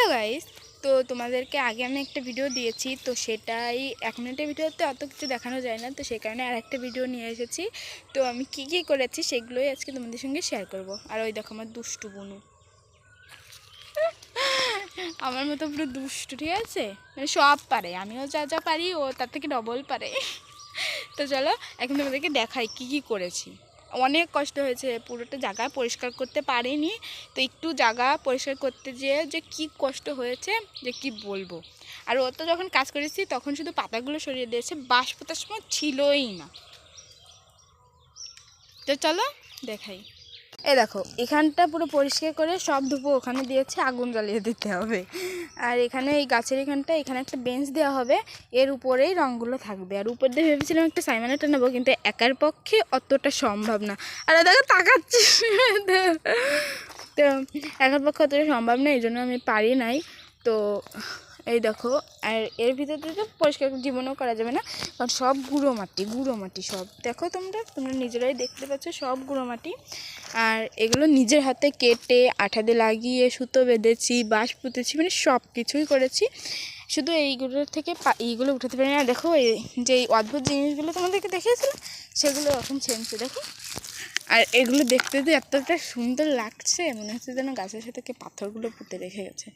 Hello guys, তো তোমাদেরকে আগে আমি একটা ভিডিও দিয়েছি, তো সেটাই 1 মিনিটের ভিডিওতে অত কিছু দেখানো যায় না, তো সেই কারণে আর একটা ভিডিও নিয়ে এসেছি। তো আমি কি কি করেছি সেগুলোই আজকে তোমাদের সঙ্গে শেয়ার করব। আর ওই দেখো আমার দুষ্টু বুনু, আমার মতো পুরো দুষ্টু, ঠিক আছে, মানে সব পারে, আমিও যা যা পারি ও তার থেকে ডবল পারে। তো চলো এখন তোমাদেরকে দেখাই কি কি করেছি। অনেক কষ্ট হয়েছে, পুরোটা জায়গা পরিষ্কার করতে পারিনি, তো একটু জায়গা পরিষ্কার করতে যেয়ে যে কি কষ্ট হয়েছে যে কি বলবো। আর ও তো যখন কাজ করেছি তখন শুধু পাতাগুলো সরিয়ে দিয়েছে, বাঁশ পোতার সময় ছিলই না। তো চলো দেখাই। এই দেখো এখানটা পুরো পরিষ্কার করে সব ধুপো ওখানে দিয়েছে, আগুন জ্বালিয়ে দিতে হবে। আর এখানে এই গাছের এখানটা এখানে একটা বেঞ্চ দেওয়া হবে, এর উপরেই রঙগুলো থাকবে। আর উপর দিয়ে ভেবেছিলাম একটা সাইমানেটা নেবো, কিন্তু একার পক্ষে অতটা সম্ভব না। আর দেখো তাকাচ্ছি, তো একার পক্ষে অতটা সম্ভব না, এই জন্য আমি পারি নাই। তো এই দেখো, আর এর ভিতরে তো পরিষ্কার জীবনেও করা যাবে না, কারণ সব গুঁড়ো মাটি সব দেখো, তোমরা নিজেরাই দেখতে পাচ্ছ সব গুঁড়ো মাটি। আর এগুলো নিজের হাতে কেটে আঠা দিয়ে লাগিয়ে সুতো বেঁধেছি, বাঁশ পুঁতেছি, মানে সব কিছুই করেছি। শুধু এইগুলোর থেকে এইগুলো উঠাতে পারি না। দেখো এই যে অদ্ভুত জিনিসগুলো তোমাদেরকে দেখিয়েছিলাম সেগুলো এখন ছেনছে দেখো। আর এগুলো দেখতে তো এতটা সুন্দর লাগছে, মনে হচ্ছে যেন গাছের সাথে কে পাথরগুলো পুঁতে রেখে গেছে।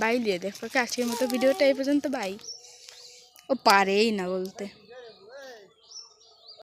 বাই দিয়ে দেখো, আজকের মতো ভিডিওটা এই পর্যন্ত, বাই। ও পারেই না বলতে।